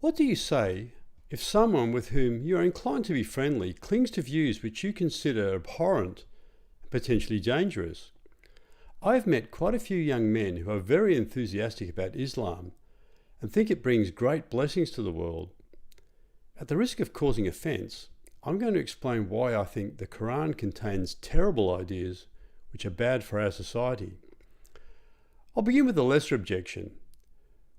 What do you say if someone with whom you are inclined to be friendly clings to views which you consider abhorrent and potentially dangerous? I've met quite a few young men who are very enthusiastic about Islam and think it brings great blessings to the world. At the risk of causing offence, I'm going to explain why I think the Quran contains terrible ideas which are bad for our society. I'll begin with the lesser objection.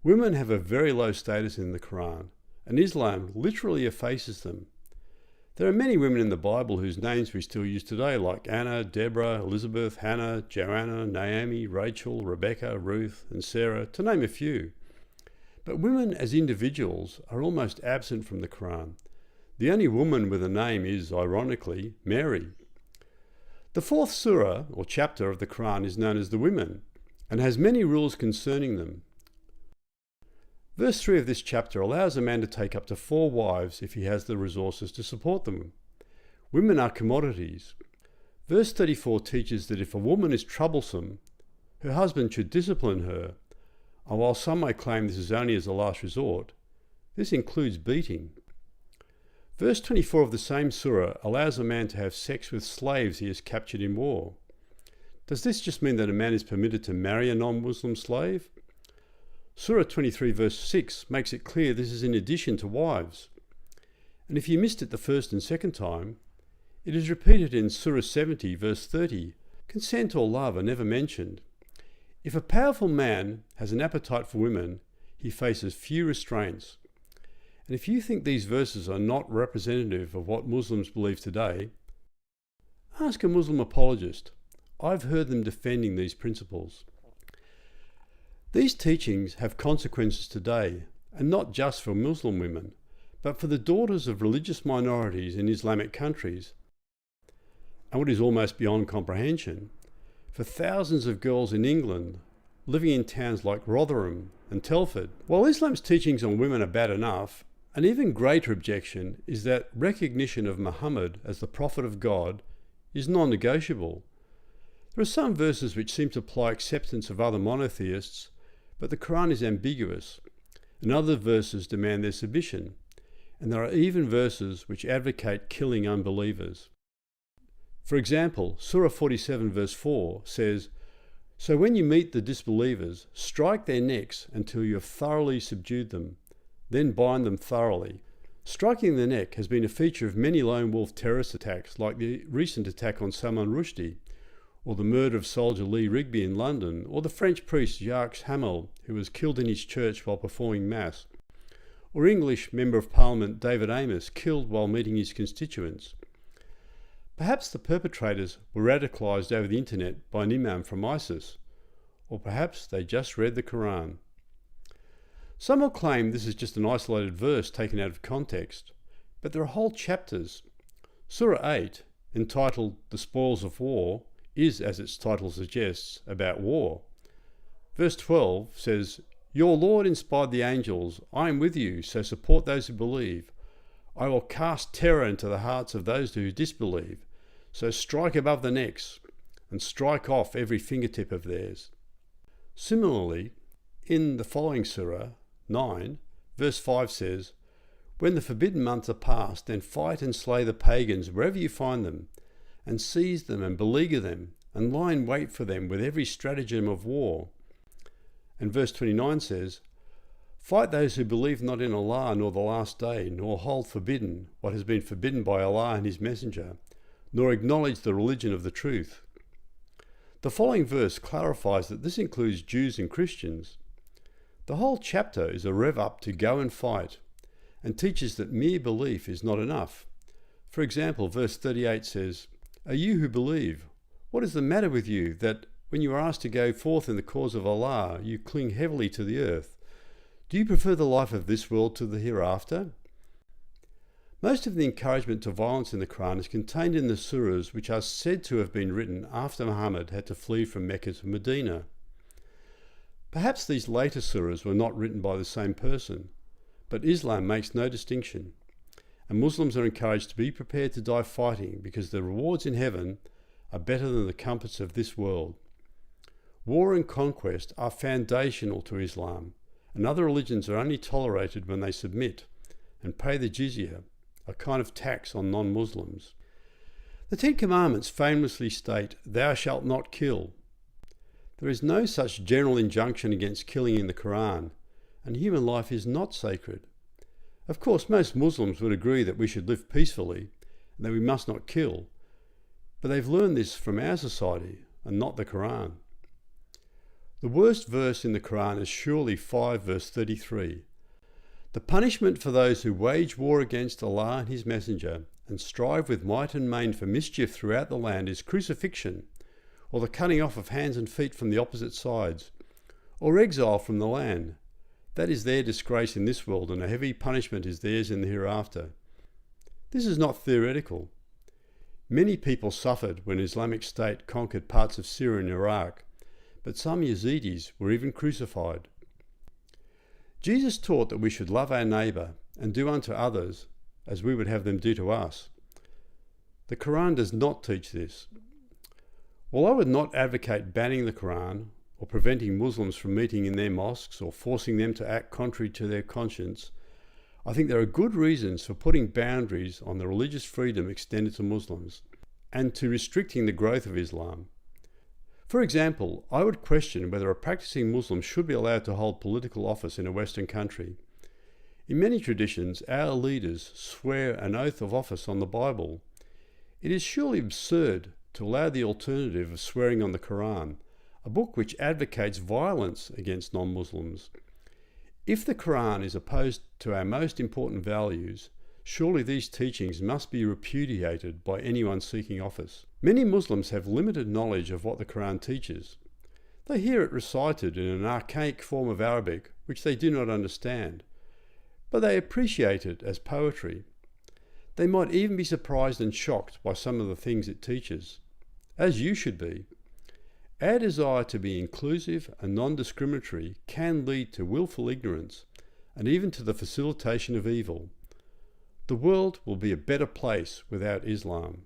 Women have a very low status in the Quran, and Islam literally effaces them. There are many women in the Bible whose names we still use today, like Anna, Deborah, Elizabeth, Hannah, Joanna, Naomi, Rachel, Rebecca, Ruth, and Sarah, to name a few. But women as individuals are almost absent from the Quran. The only woman with a name is, ironically, Mary. The fourth surah, or chapter of the Quran, is known as the Women, and has many rules concerning them. Verse 3 of this chapter allows a man to take up to 4 wives if he has the resources to support them. Women are commodities. Verse 34 teaches that if a woman is troublesome, her husband should discipline her, and while some may claim this is only as a last resort, this includes beating. Verse 24 of the same surah allows a man to have sex with slaves he has captured in war. Does this just mean that a man is permitted to marry a non-Muslim slave? Surah 23 verse 6 makes it clear this is in addition to wives. And if you missed it the first and second time, it is repeated in Surah 70 verse 30. Consent or love are never mentioned. If a powerful man has an appetite for women, he faces few restraints. And if you think these verses are not representative of what Muslims believe today, ask a Muslim apologist. I've heard them defending these principles. These teachings have consequences today, and not just for Muslim women, but for the daughters of religious minorities in Islamic countries. And what is almost beyond comprehension, for thousands of girls in England living in towns like Rotherham and Telford. While Islam's teachings on women are bad enough, an even greater objection is that recognition of Muhammad as the prophet of God is non-negotiable. There are some verses which seem to imply acceptance of other monotheists, but the Quran is ambiguous, and other verses demand their submission, and there are even verses which advocate killing unbelievers. For example, Surah 47 verse 4 says, "So when you meet the disbelievers, strike their necks until you have thoroughly subdued them, then bind them thoroughly." Striking the neck has been a feature of many lone wolf terrorist attacks, like the recent attack on Salman Rushdie, or the murder of soldier Lee Rigby in London, or the French priest Jacques Hamel, who was killed in his church while performing Mass, or English Member of Parliament David Amess, killed while meeting his constituents. Perhaps the perpetrators were radicalised over the internet by an imam from ISIS, or perhaps they just read the Quran. Some will claim this is just an isolated verse taken out of context, but there are whole chapters. Surah 8, entitled The Spoils of War, is, as its title suggests, about war. Verse 12 says, "Your Lord inspired the angels. I am with you, so support those who believe. I will cast terror into the hearts of those who disbelieve. So strike above the necks and strike off every fingertip of theirs." Similarly, in the following surah, 9, verse 5 says, "When the forbidden months are past, then fight and slay the pagans wherever you find them, and seize them and beleaguer them, and lie in wait for them with every stratagem of war." And verse 29 says, "Fight those who believe not in Allah nor the last day, nor hold forbidden what has been forbidden by Allah and his messenger, nor acknowledge the religion of the truth." The following verse clarifies that this includes Jews and Christians. The whole chapter is a rev up to go and fight, and teaches that mere belief is not enough. For example, verse 38 says, "Are you who believe? What is the matter with you that when you are asked to go forth in the cause of Allah, you cling heavily to the earth? Do you prefer the life of this world to the hereafter?" Most of the encouragement to violence in the Quran is contained in the surahs which are said to have been written after Muhammad had to flee from Mecca to Medina. Perhaps these later surahs were not written by the same person, but Islam makes no distinction, and Muslims are encouraged to be prepared to die fighting because the rewards in heaven are better than the comforts of this world. War and conquest are foundational to Islam, and other religions are only tolerated when they submit and pay the jizya, a kind of tax on non-Muslims. The Ten Commandments famously state, "Thou shalt not kill." There is no such general injunction against killing in the Quran, and human life is not sacred. Of course, most Muslims would agree that we should live peacefully and that we must not kill, but they've learned this from our society and not the Quran. The worst verse in the Quran is surely 5 verse 33. The punishment for those who wage war against Allah and His Messenger and strive with might and main for mischief throughout the land is crucifixion, or the cutting off of hands and feet from the opposite sides, or exile from the land. That is their disgrace in this world, and a heavy punishment is theirs in the hereafter. This is not theoretical. Many people suffered when Islamic State conquered parts of Syria and Iraq, but some Yazidis were even crucified. Jesus taught that we should love our neighbour and do unto others as we would have them do to us. The Quran does not teach this. While I would not advocate banning the Quran or preventing Muslims from meeting in their mosques or forcing them to act contrary to their conscience, I think there are good reasons for putting boundaries on the religious freedom extended to Muslims and to restricting the growth of Islam. For example, I would question whether a practicing Muslim should be allowed to hold political office in a Western country. In many traditions, our leaders swear an oath of office on the Bible. It is surely absurd to allow the alternative of swearing on the Quran, a book which advocates violence against non-Muslims. If the Quran is opposed to our most important values, surely these teachings must be repudiated by anyone seeking office. Many Muslims have limited knowledge of what the Quran teaches. They hear it recited in an archaic form of Arabic which they do not understand, but they appreciate it as poetry. They might even be surprised and shocked by some of the things it teaches, as you should be. Our desire to be inclusive and non-discriminatory can lead to willful ignorance and even to the facilitation of evil. The world will be a better place without Islam.